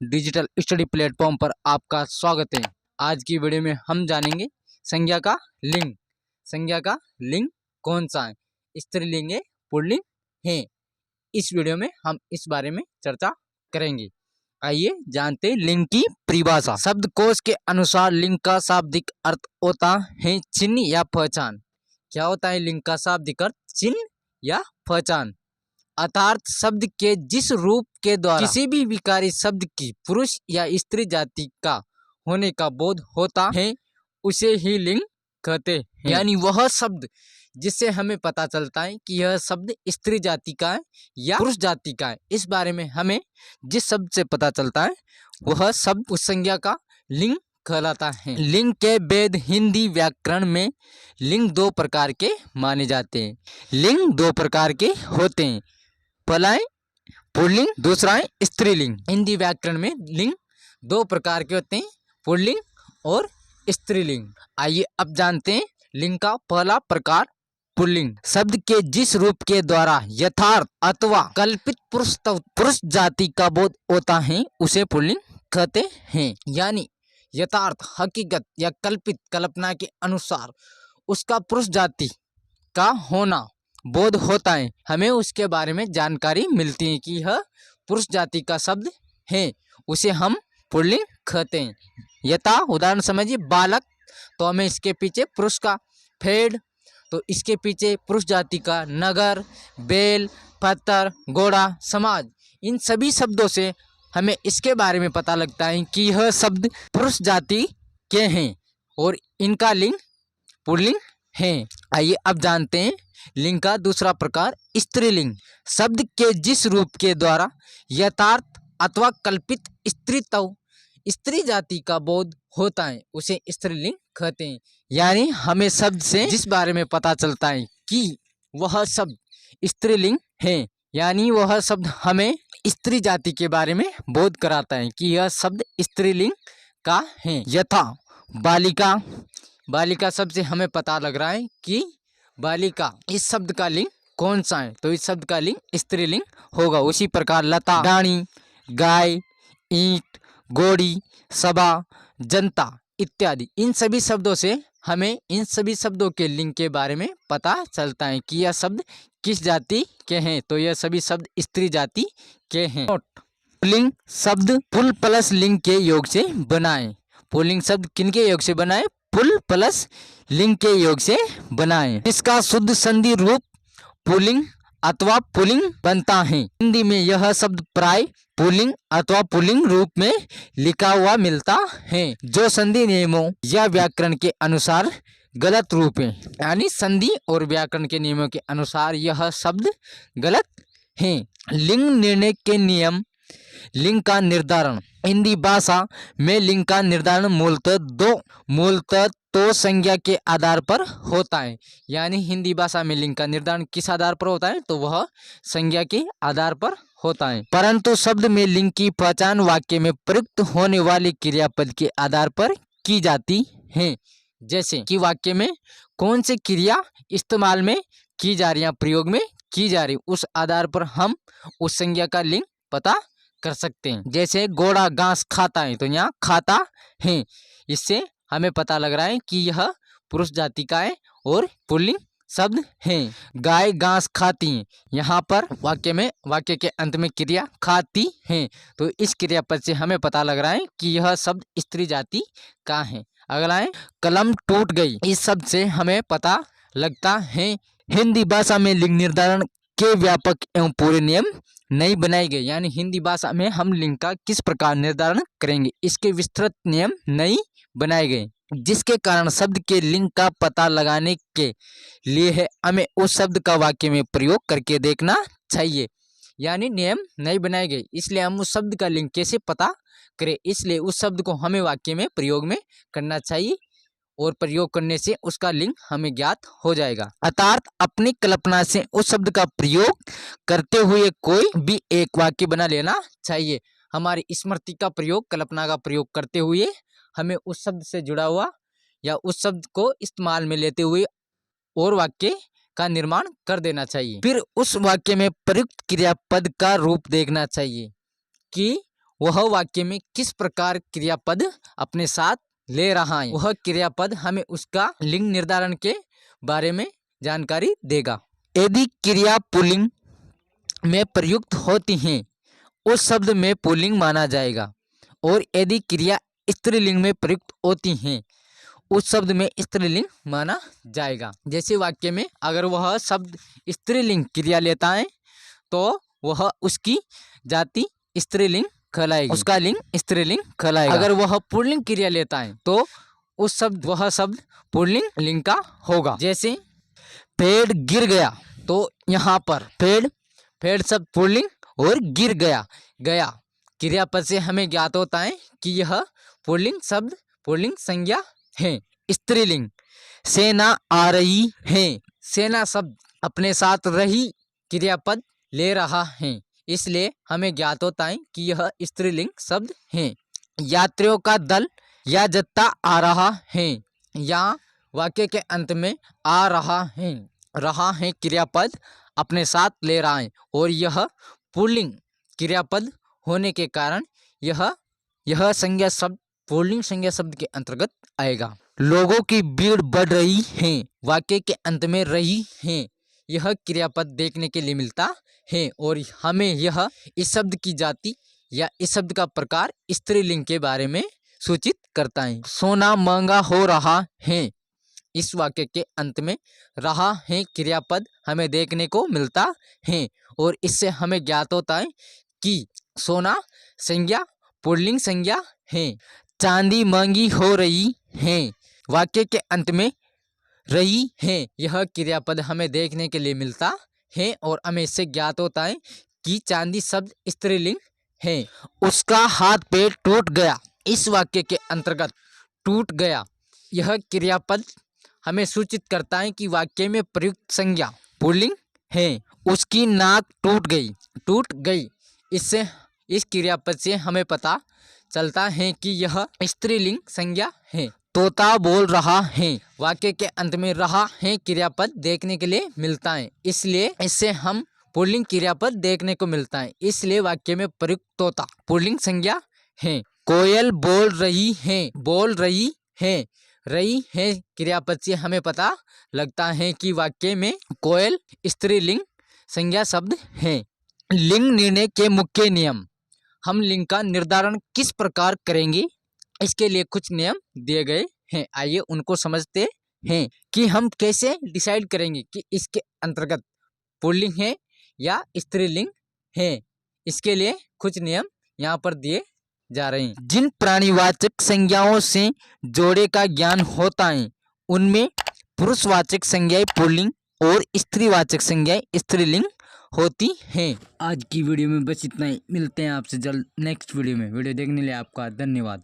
Digital study platform पर आपका स्वागत है। आज की वीडियो में हम जानेंगे संज्ञा का लिंग। संज्ञा का लिंग कौन सा है, स्त्रीलिंग है, पुल्लिंग है। इस वीडियो में हम इस बारे में चर्चा करेंगे। आइए जानते हैं लिंग की परिभाषा। शब्दकोश के अनुसार लिंग का शाब्दिक अर्थ होता है चिन्ह या पहचान। क्या होता है लिंग का शाब्दिक अर्थ? चिन्ह या पहचान। अर्थात शब्द के जिस रूप के द्वारा किसी भी विकारी शब्द की पुरुष या स्त्री जाति का होने का बोध होता है उसे ही लिंग कहते हैं। यानी वह शब्द जिससे हमें पता चलता है कि यह शब्द स्त्री जाति का है या पुरुष जाति का है, इस बारे में हमें जिस शब्द से पता चलता है वह शब्द उस संज्ञा का लिंग कहलाता है। लिंग के भेद हिंदी व्याकरण में लिंग दो प्रकार के माने जाते हैं। लिंग दो प्रकार के होते हैं, पहला है पुल्लिंग, दूसरा है स्त्रीलिंग। हिंदी व्याकरण में लिंग दो प्रकार के होते हैं, पुल्लिंग और स्त्रीलिंग। आइए अब जानते हैं लिंग का पहला प्रकार पुल्लिंग। शब्द के जिस रूप के द्वारा यथार्थ अथवा कल्पित पुरुष जाति का बोध होता है उसे पुल्लिंग कहते हैं। यानी यथार्थ, हकीकत या कल्पित, कल्पना के अनुसार उसका पुरुष जाति का होना बोध होता है, हमें उसके बारे में जानकारी मिलती है कि यह पुरुष जाति का शब्द है, उसे हम पुल्लिंग कहते हैं। यथा उदाहरण समझिए, बालक तो हमें इसके पीछे पुरुष का, फेड़ तो इसके पीछे पुरुष जाति का, नगर, बैल, पत्थर, घोड़ा, समाज, इन सभी शब्दों से हमें इसके बारे में पता लगता है कि यह शब्द पुरुष जाति के हैं और इनका लिंग पुल्लिंग है। आइए अब जानते हैं लिंग का दूसरा प्रकार स्त्रीलिंग। शब्द के जिस रूप के द्वारा यथार्थ अथवा कल्पित स्त्रीत्व, स्त्री जाति का बोध होता है उसे स्त्रीलिंग कहते हैं। यानी हमें शब्द से जिस बारे में पता चलता है कि वह शब्द स्त्रीलिंग है, यानी वह शब्द हमें स्त्री जाति के बारे में बोध कराता है कि यह शब्द स्त्रीलिंग का है। यथा बालिका, बालिका शब्द से हमें पता लग रहा है कि बालिका, इस शब्द का लिंग कौन सा है, तो इस शब्द का लिंग स्त्रीलिंग होगा। उसी प्रकार लता, डाणी, गाय, ईंट, घोड़ी, सभा, जनता इत्यादि, इन सभी शब्दों से हमें इन सभी शब्दों के लिंग के बारे में पता चलता है कि यह शब्द किस जाति के हैं, तो यह सभी शब्द स्त्री जाति के हैं। पुल्लिंग शब्द पुल प्लस लिंग के योग से बनाए। पुल्लिंग शब्द किनके योग से बनाए? पुल प्लस लिंग के योग से बनाए। इसका शुद्ध संधि रूप पुल्लिंग अथवा पुल्लिंग बनता है। हिंदी में यह शब्द प्राय पुल्लिंग अथवा पुल्लिंग रूप में लिखा हुआ मिलता है, जो संधि नियमों या व्याकरण के अनुसार गलत रूप है। यानी संधि और व्याकरण के नियमों के अनुसार यह शब्द गलत है। लिंग निर्णय के नियम। लिंग का निर्धारण। हिंदी भाषा में लिंग का निर्धारण मूलतः तो संज्ञा के आधार पर होता है। यानी हिंदी भाषा में लिंग का निर्धारण किस आधार पर होता है, तो वह संज्ञा के आधार पर होता है। परंतु शब्द में लिंग की पहचान वाक्य में प्रयुक्त होने वाले क्रियापद के आधार पर की जाती है। जैसे कि वाक्य में कौन सी क्रिया इस्तेमाल में की जा रही है, प्रयोग में की जा रही, उस आधार पर हम उस संज्ञा का लिंग पता कर सकते हैं। जैसे घोड़ा घास खाता है, तो यहाँ खाता है, इससे हमें पता लग रहा है कि यह पुरुष जाति का है और पुल्लिंग शब्द है। गाय घास खाती है, यहाँ पर वाक्य के अंत में क्रिया खाती है, तो इस क्रियापद से हमें पता लग रहा है कि यह शब्द स्त्री जाति का है। अगला है कलम टूट गई। इस शब्द से हमें पता लगता है हिंदी भाषा में लिंग निर्धारण के व्यापक एवं पूरे नियम नहीं बनाए गए। यानी हिंदी भाषा में हम लिंग का किस प्रकार निर्धारण करेंगे, इसके विस्तृत नियम नहीं बनाए गए, जिसके कारण शब्द के लिंग का पता लगाने के लिए हमें उस शब्द का वाक्य में प्रयोग करके देखना चाहिए। यानी नियम नहीं बनाए गए, इसलिए हम उस शब्द का लिंग कैसे पता करें, इसलिए उस शब्द को हमें वाक्य में प्रयोग में करना चाहिए और प्रयोग करने से उसका लिंग हमें ज्ञात हो जाएगा। अर्थात अपनी कल्पना से उस शब्द का प्रयोग करते हुए कोई भी एक वाक्य बना लेना चाहिए। हमारी स्मृति का प्रयोग, कल्पना का प्रयोग करते हुए हमें उस शब्द से जुड़ा हुआ या उस शब्द को इस्तेमाल में लेते हुए और वाक्य का निर्माण कर देना चाहिए। फिर उस वाक्य में प्रयुक्त क्रियापद का रूप देखना चाहिए कि वह वाक्य में किस प्रकार क्रियापद अपने साथ ले रहा है। वह क्रियापद हमें उसका लिंग निर्धारण के बारे में जानकारी देगा। यदि क्रिया पुल्लिंग में प्रयुक्त होती हैं उस शब्द में पुल्लिंग माना जाएगा, और यदि क्रिया स्त्रीलिंग में प्रयुक्त होती हैं उस शब्द में स्त्रीलिंग माना जाएगा। जैसे वाक्य में अगर वह शब्द स्त्रीलिंग क्रिया लेता है तो वह उसकी जाति स्त्रीलिंग कहलाएगी, उसका लिंग स्त्रीलिंग कहलाएगा। अगर वह पुल्लिंग क्रिया लेता है तो वह शब्द पुल्लिंग लिंग का होगा। जैसे पेड़ गिर गया, तो यहाँ पर पेड़ शब्द पुल्लिंग और गिर गया क्रियापद से हमें ज्ञात होता है कि यह पुल्लिंग शब्द पुल्लिंग संज्ञा है। स्त्रीलिंग सेना आ रही है, सेना शब्द अपने साथ रही क्रियापद ले रहा है, इसलिए हमें ज्ञात होता है कि यह स्त्रीलिंग शब्द है। यात्रियों का दल या जत्था आ रहा है, यहाँ वाक्य के अंत में आ रहा है क्रियापद अपने साथ ले रहा है, और यह पुल्लिंग क्रियापद होने के कारण यह संज्ञा शब्द पुल्लिंग संज्ञा शब्द के अंतर्गत आएगा। लोगों की भीड़ बढ़ रही है, वाक्य के अंत में रही है यह क्रियापद देखने के लिए मिलता है, और हमें यह इस शब्द की जाति या इस शब्द का प्रकार स्त्रीलिंग के बारे में सूचित करता है। सोना महंगा हो रहा है, इस वाक्य के अंत में रहा है क्रियापद हमें देखने को मिलता है, और इससे हमें ज्ञात होता है कि सोना संज्ञा पुल्लिंग संज्ञा है। चांदी महंगी हो रही है, वाक्य के अंत में रही है यह क्रियापद हमें देखने के लिए मिलता है, और हमें इससे ज्ञात होता है कि चांदी शब्द स्त्रीलिंग है। उसका हाथ पैर टूट गया, इस वाक्य के अंतर्गत टूट गया यह क्रियापद हमें सूचित करता है कि वाक्य में प्रयुक्त संज्ञा पुल्लिंग है। उसकी नाक टूट गई इससे इस क्रियापद से हमें पता चलता है कि यह स्त्रीलिंग संज्ञा है। तोता बोल रहा है, वाक्य के अंत में रहा है क्रियापद देखने के लिए मिलता है, इसलिए इससे हम पुल्लिंग क्रियापद देखने को मिलता है, इसलिए वाक्य में प्रयुक्त तोता पुल्लिंग संज्ञा है। कोयल बोल रही है क्रियापद से हमें पता लगता है कि वाक्य में कोयल स्त्रीलिंग संज्ञा शब्द है। लिंग निर्णय के मुख्य नियम। हम लिंग का निर्धारण किस प्रकार करेंगे, इसके लिए कुछ नियम दिए गए हैं, आइए उनको समझते हैं कि हम कैसे डिसाइड करेंगे कि इसके अंतर्गत पुल्लिंग है या स्त्रीलिंग है। इसके लिए कुछ नियम यहाँ पर दिए जा रहे हैं। जिन प्राणीवाचक संज्ञाओं से जोड़े का ज्ञान होता है उनमें पुरुषवाचक संज्ञाएं पुल्लिंग और स्त्रीवाचक संज्ञाएं स्त्रीलिंग होती हैं। आज की वीडियो में बस इतना ही, मिलते हैं आपसे जल्द नेक्स्ट वीडियो में। वीडियो देखने के लिए आपका धन्यवाद।